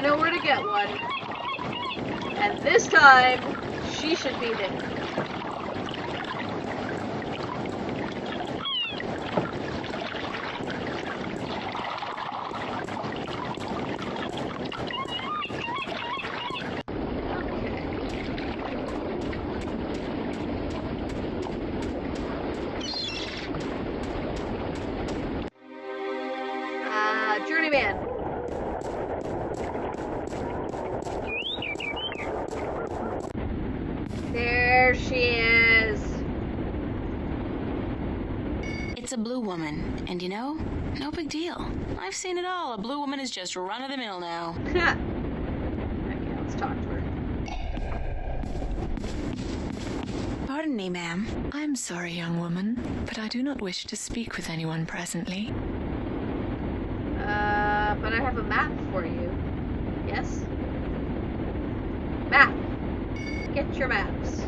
I know where to get one. And this time, she should be there. Journeyman. There she is. It's a blue woman, and you know, no big deal. I've seen it all. A blue woman is just run-of-the-mill now. Okay, let's talk to her. Pardon me, ma'am. I'm sorry, young woman, but I do not wish to speak with anyone presently. But I have a map for you. Yes? Map. Get your maps.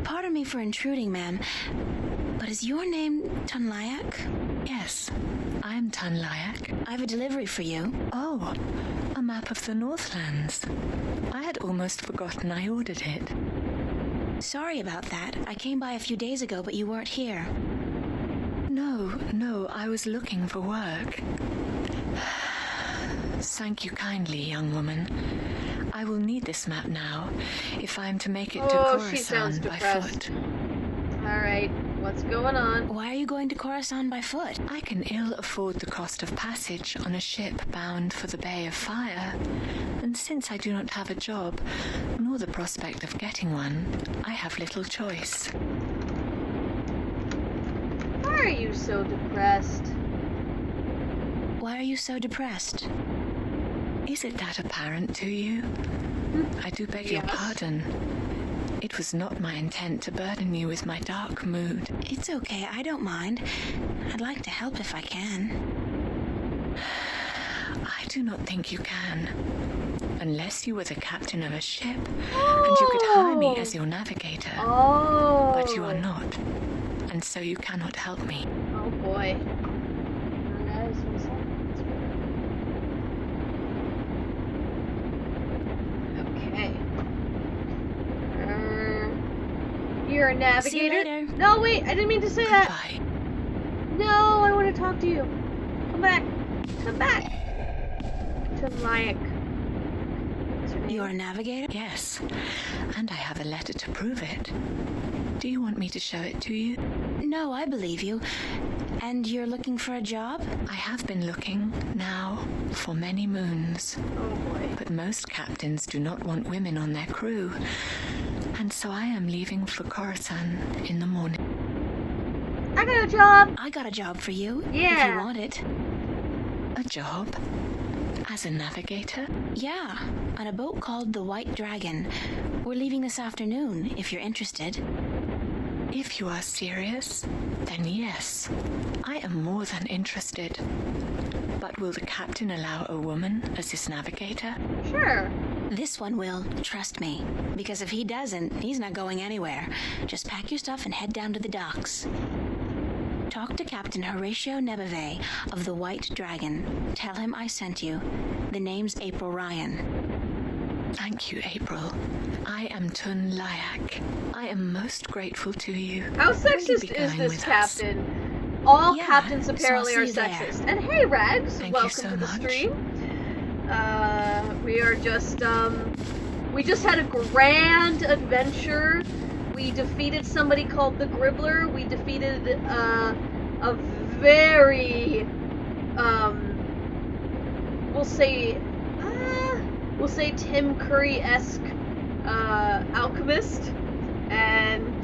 Pardon me for intruding, ma'am, but is your name Tunlayak? Yes, I'm Tunlayak. I have a delivery for you. Oh, a map of the Northlands. I had almost forgotten I ordered it. Sorry about that. I came by a few days ago, but you weren't here. No, I was looking for work. Thank you kindly, young woman. I will need this map now, if I am to make it to Khorasan by foot. Alright, what's going on? Why are you going to Khorasan by foot? I can ill afford the cost of passage on a ship bound for the Bay of Fire, and since I do not have a job, nor the prospect of getting one, I have little choice. Why are you so depressed? Why are you so depressed? Is it that apparent to you? I do beg your pardon. It was not my intent to burden you with my dark mood. It's okay, I don't mind. I'd like to help if I can. I do not think you can. Unless you were the captain of a ship, and you could hire me as your navigator. Oh. But you are not, and so you cannot help me. Oh boy. You're a navigator? See you later. No, wait, I didn't mean to say that. Goodbye. No, I want to talk to you. Come back. Come back. Tunlayak. You're a navigator? Yes, and I have a letter to prove it. Do you want me to show it to you? No, I believe you. And you're looking for a job? I have been looking, now, for many moons. Oh boy. But most captains do not want women on their crew. And so I am leaving for Khorasan in the morning. I got a job! I got a job for you, yeah. If you want it. A job? As a navigator? Yeah, on a boat called the White Dragon. We're leaving this afternoon, if you're interested. If you are serious, then yes. I am more than interested. But will the captain allow a woman as his navigator? Sure. This one will, trust me. Because if he doesn't, he's not going anywhere. Just pack your stuff and head down to the docks. Talk to Captain Horatio Nebeve of the White Dragon. Tell him I sent you. The name's April Ryan. Thank you, April. I am Tunlayak. I am most grateful to you. How sexist is this captain? All captains apparently are sexist. There. And hey, Rags, welcome to the stream. We are just, we just had a grand adventure. We defeated somebody called the Gribbler. We defeated, a very, we'll say Tim Curry-esque, alchemist. And,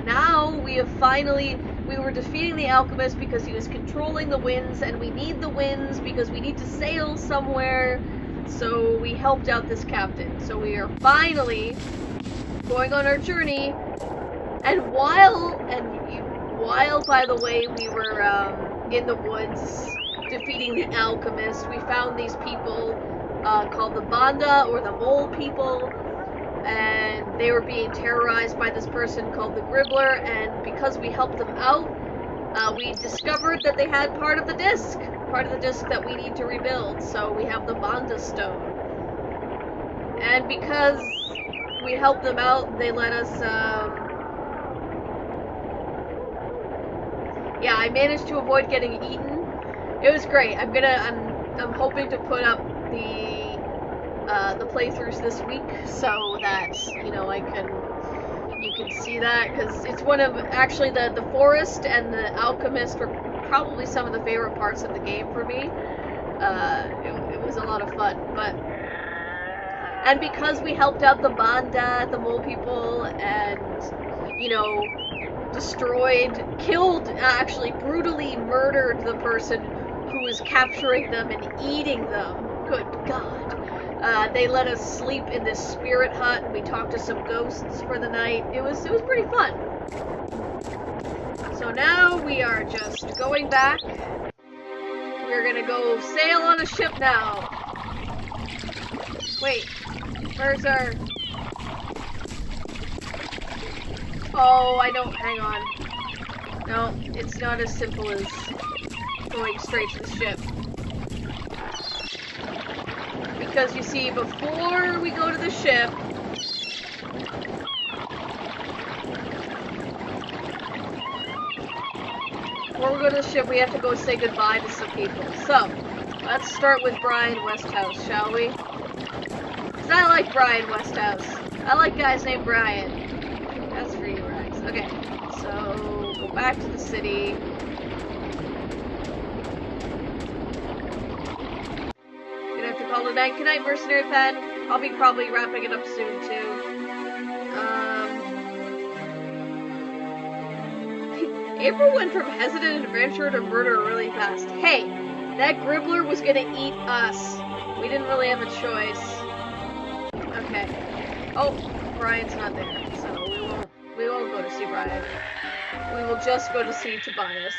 now we have finally... We were defeating the alchemist because he was controlling the winds, and we need the winds because we need to sail somewhere, so we helped out this captain. So we are finally going on our journey, and while, by the way, we were in the woods defeating the alchemist, we found these people called the Banda, or the Mole people, and they were being terrorized by this person called the Gribbler, and because we helped them out, we discovered that they had part of the disc. part of the disc that we need to rebuild. So we have the Banda Stone. And because we helped them out, they let us, yeah, I managed to avoid getting eaten. It was great. I'm hoping to put up the playthroughs this week so that, you know, you can see that, because it's one of, actually, the forest and the alchemist were probably some of the favorite parts of the game for me. It was a lot of fun, and because we helped out the Banda, the mole people, and, you know, actually brutally murdered the person who was capturing them and eating them. Good God. They let us sleep in this spirit hut, and we talked to some ghosts for the night. It was pretty fun. So now we are just going back. We're gonna go sail on a ship now. Wait, where's our... Oh, I don't... Hang on. No, it's not as simple as going straight to the ship. Because you see, before we go to the ship... Before we go to the ship, we have to go say goodbye to some people. So, let's start with Brian Westhouse, shall we? Because I like Brian Westhouse. I like guys named Brian. That's for you, Rex. Okay, so go back to the city. Gonna have to call it a night. Good night, Mercenary Pen. I'll be probably wrapping it up soon, too. April went from hesitant adventurer to murderer really fast. Hey, that Gribbler was gonna eat us. We didn't really have a choice. Okay. Oh, Brian's not there, so we won't go to see Brian. We will just go to see Tobias.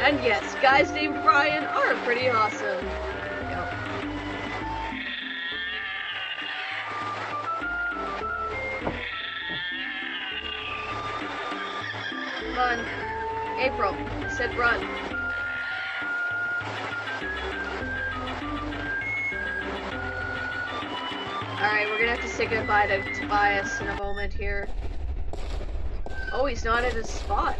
And yes, guys named Brian are pretty awesome. Yep. Run. April, I said run. Alright, we're gonna have to say goodbye to Tobias in a moment here. Oh, he's not at his spot.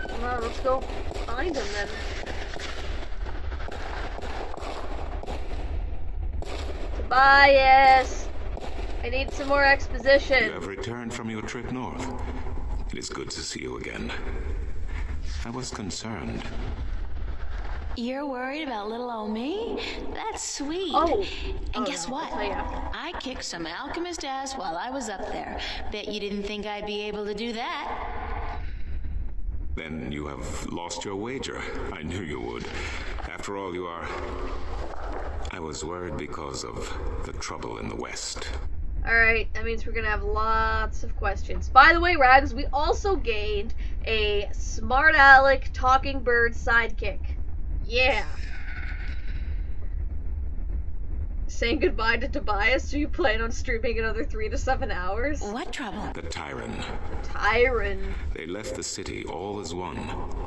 Come on, let's go find him then. Tobias! I need some more exposition. You have returned from your trip north. It is good to see you again. I was concerned. You're worried about little old me? That's sweet. Oh. And guess no, what? I'll tell you after. I kicked some alchemist ass while I was up there. Bet you didn't think I'd be able to do that. Then you have lost your wager. I knew you would. After all, you are... I was worried because of the trouble in the West. Alright, that means we're gonna have lots of questions. By the way, Rags, we also gained a smart aleck talking bird sidekick. Yeah. Saying goodbye to Tobias, do you plan on streaming another 3 to 7 hours? What trouble? The Tyrant. Tyron. They left the city all as one,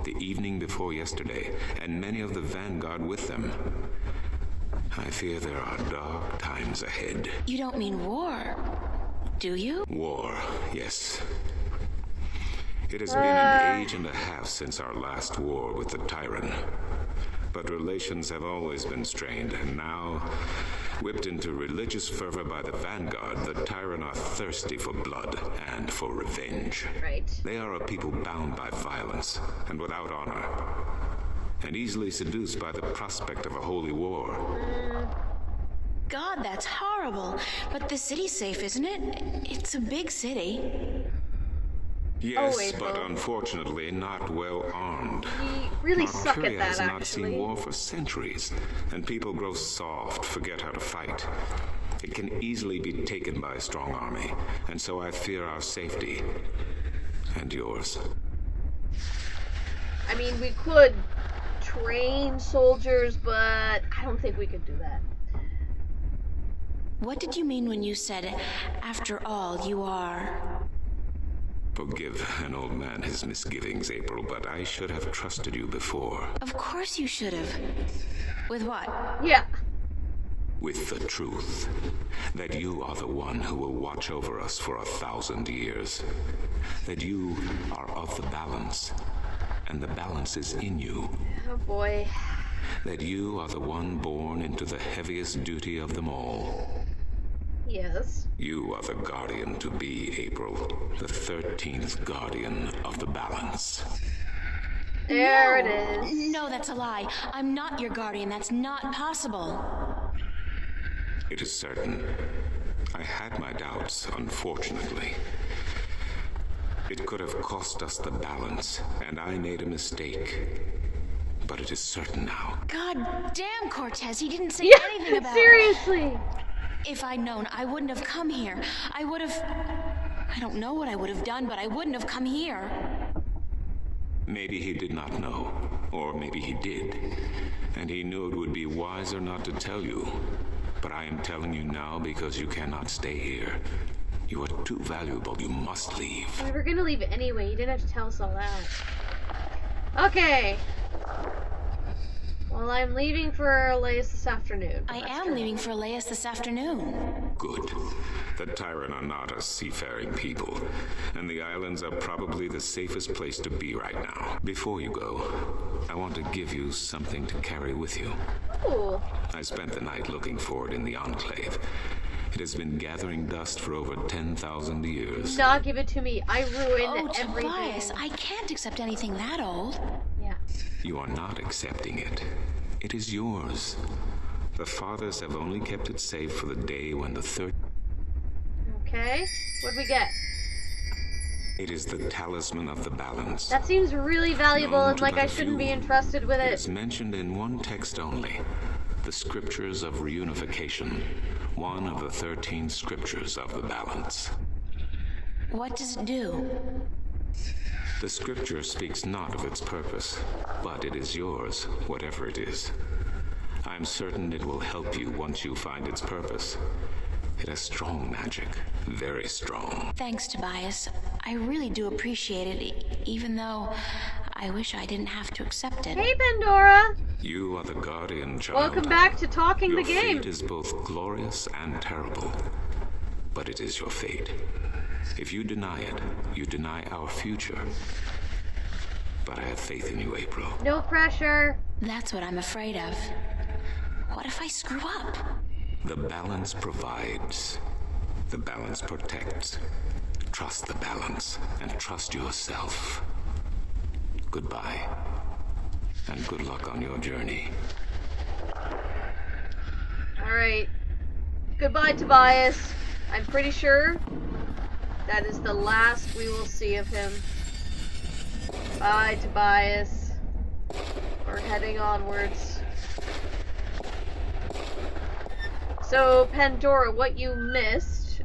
the evening before yesterday, and many of the vanguard with them. I fear there are dark times ahead. You don't mean war, do you? War, yes. It has been an age and a half since our last war with the Tyrant. But relations have always been strained, and now, whipped into religious fervor by the vanguard, the Tyrant are thirsty for blood and for revenge. Right. They are a people bound by violence and without honor, and easily seduced by the prospect of a holy war. God, that's horrible. But the city's safe, isn't it? It's a big city. Yes, April. but unfortunately not well armed. We really suck at Arturia that, has not actually. seen war for centuries, and people grow soft, forget how to fight. It can easily be taken by a strong army, and so I fear our safety and yours. I mean, we could train soldiers, but I don't think we could do that. What did you mean when you said, after all, you are... Forgive an old man his misgivings, April, but I should have trusted you before. Of course you should have. With what? Yeah. With the truth. That you are the one who will watch over us for 1,000 years. That you are of the balance, and the balance is in you. Oh boy. That you are the one born into the heaviest duty of them all. Yes. You are the guardian to be, April. The 13th guardian of the balance. There it is. No, that's a lie. I'm not your guardian. That's not possible. It is certain. I had my doubts, unfortunately. It could have cost us the balance, and I made a mistake. But it is certain now. God damn, Cortez, he didn't say anything about... Seriously. If I'd known, I wouldn't have come here. I would have... I don't know what I would have done, but I wouldn't have come here. Maybe he did not know, or maybe he did. And he knew it would be wiser not to tell you. But I am telling you now because you cannot stay here. You are too valuable. You must leave. We were gonna leave anyway. You didn't have to tell us all that. Okay. Well, I'm leaving for Elias this afternoon. I am leaving for Elias this afternoon. Good. The Tyrant are not a seafaring people, and the islands are probably the safest place to be right now. Before you go, I want to give you something to carry with you. Ooh. I spent the night looking for it in the Enclave. It has been gathering dust for over 10,000 years. Do not give it to me. I ruined everything. Tobias, I can't accept anything that old. Yeah. You are not accepting it. It is yours. The fathers have only kept it safe for the day when the third... Okay. What'd we get? It is the talisman of the balance. That seems really valuable, Known and to like but I a shouldn't few. be entrusted with It it. is mentioned in one text only. The scriptures of reunification. One of the 13 scriptures of the balance. What does it do? The scripture speaks not of its purpose, but it is yours, whatever it is. I'm certain it will help you once you find its purpose. It has strong magic, very strong. Thanks, Tobias. I really do appreciate it, even though I wish I didn't have to accept it. Hey, Pandora! You are the guardian, child. Welcome back to Talking Your the Game. fate is both glorious and terrible, but it is your fate. If you deny it, you deny our future. But I have faith in you, April. No pressure. That's what I'm afraid of. What if I screw up? The balance provides. The balance protects. Trust the balance and trust yourself. Goodbye. And good luck on your journey. Alright. Goodbye, Tobias. I'm pretty sure that is the last we will see of him. Bye, Tobias. We're heading onwards. So, Pandora, what you missed,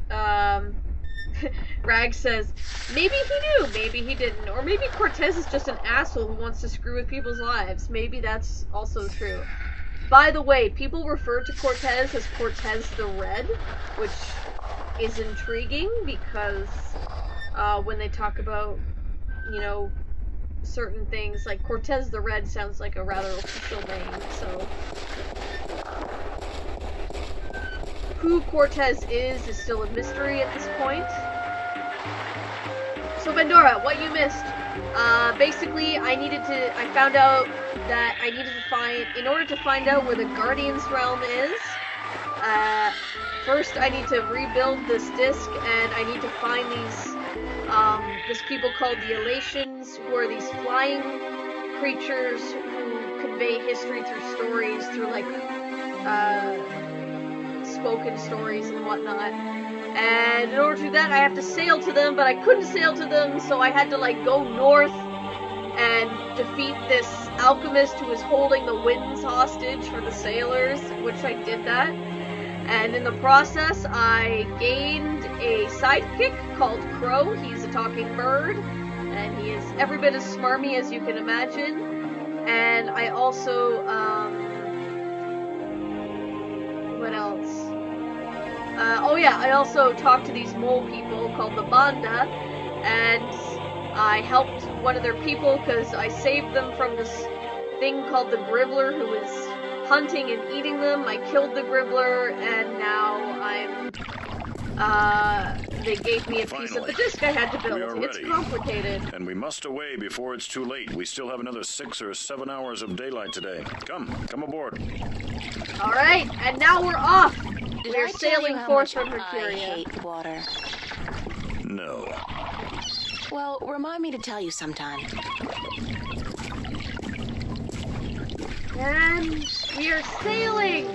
Rag says, maybe he knew, maybe he didn't, or maybe Cortez is just an asshole who wants to screw with people's lives. Maybe that's also true. By the way, people refer to Cortez as Cortez the Red, which is intriguing because when they talk about, you know, certain things, like Cortez the Red sounds like a rather official name, so... Who Cortez is still a mystery at this point. So Pandora, what you missed? Basically, I found out that I needed to find, in order to find out where the Guardian's Realm is, first I need to rebuild this disc, and I need to find this people called the Elations, who are these flying creatures who convey history through stories, through like, spoken stories and whatnot. And in order to do that, I have to sail to them, but I couldn't sail to them, so I had to like go north and defeat this alchemist who was holding the winds hostage for the sailors, which I did that. And in the process, I gained a sidekick called Crow. He's a talking bird, and he is every bit as smarmy as you can imagine. And I also, what else? Oh yeah, I also talked to these mole people called the Banda, and I helped one of their people because I saved them from this thing called the Gribbler who was hunting and eating them. I killed the Gribbler, and now they gave me a piece of the disc I had to build. It's complicated. And we must away before it's too late. We still have another 6 or 7 hours of daylight today. Come aboard. Alright, and now we're off! Did We're I tell sailing you how forth much from I Mercuria. hate water? No. Well, remind me to tell you sometime. And we are sailing!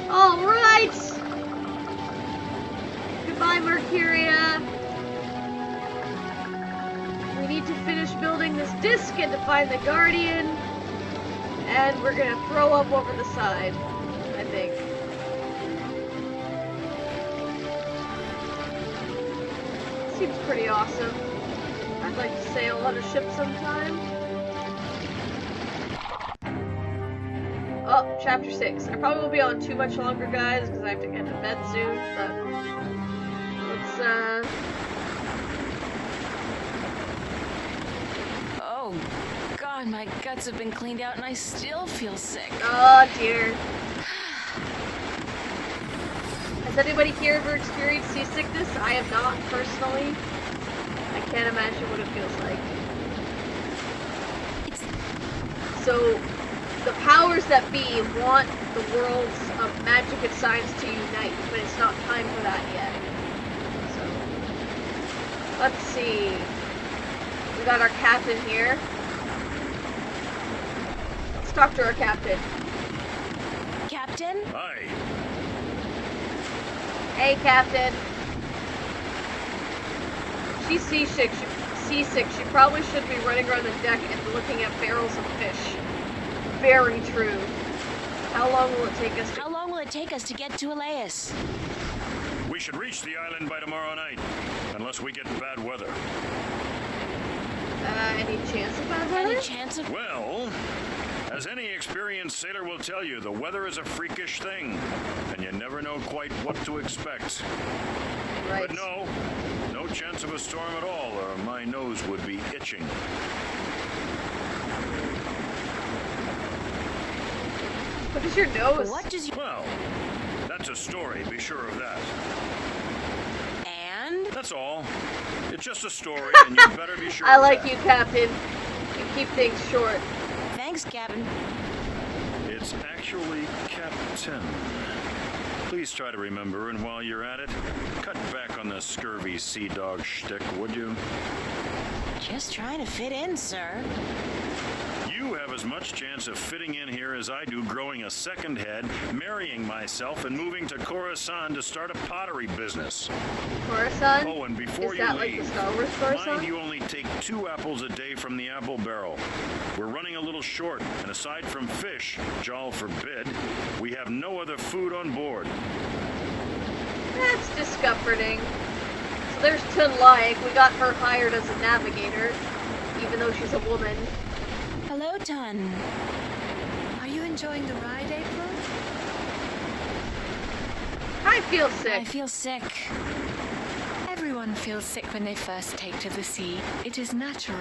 Alright! Goodbye, Mercuria! We need to finish building this disc and to find the Guardian. And we're gonna throw up over the side, I think. Seems pretty awesome. I'd like to sail on a ship sometime. Oh, chapter 6. I probably won't be on too much longer, guys, because I have to get to bed soon, but let's, Oh, God, my guts have been cleaned out and I still feel sick. oh, dear. Has anybody here ever experienced seasickness? I have not, personally. I can't imagine what it feels like. So, the powers that be want the worlds of magic and science to unite, but it's not time for that yet. So, let's see. We got our captain here. Let's talk to our captain. Captain? Hi. Hey, Captain. She's seasick. She probably should be running around the deck and looking at barrels of fish. Very true. How long will it take us to... How long will it take us to get to Elias? We should reach the island by tomorrow night, unless we get bad weather. Any chance of bad weather? Any chance of... Well, as any experienced sailor will tell you, the weather is a freakish thing, and you never know quite what to expect. Right. But no chance of a storm at all, or my nose would be itching. What is your nose? What does your... Well, that's a story, be sure of that. And? That's all. It's just a story, and you better be sure I of like that. you, Captain. You keep things short. Thanks, Captain. It's actually Captain. Please try to remember, and while you're at it, cut back on the scurvy sea dog shtick, would you? Just trying to fit in, sir. You have as much chance of fitting in here as I do growing a second head, marrying myself, and moving to Coruscant to start a pottery business. Coruscant? Oh, and before Is you that leave, like the Star Wars Coruscant? mind you only take 2 apples a day from the apple barrel. We're running a little short, and aside from fish, Jal forbid, we have no other food on board. That's discomforting. So there's Tunlaik. We got her hired as a navigator, even though she's a woman. Hello, Tun. Are you enjoying the ride, April? I feel sick. I feel sick. Everyone feels sick when they first take to the sea. It is natural.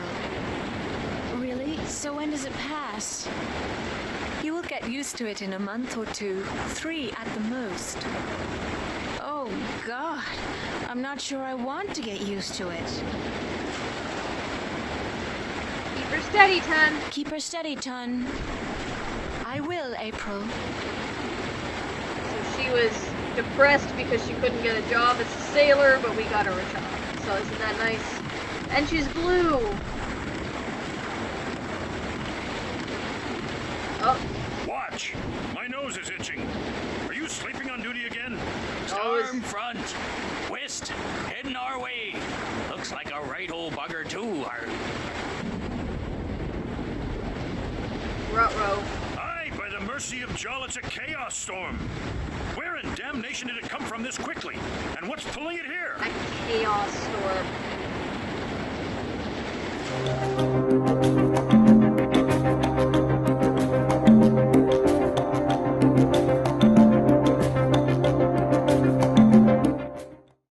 Really? So when does it pass? You will get used to it in a month or 2, 3 at the most. Oh, God. I'm not sure I want to get used to it. Keep her steady, Tun. Keep her steady, Tun. I will, April. So she was depressed because she couldn't get a job as a sailor, but we got her a job. So isn't that nice? And she's blue. Oh. Watch! My nose is itching. Are you sleeping on duty again? Storm front. West. Heading our way. Looks like a right old bugger, too. Ruh-roh. Aye, by the mercy of Jal, it's a chaos storm. Where in damnation did it come from this quickly? And what's pulling it here? A chaos storm.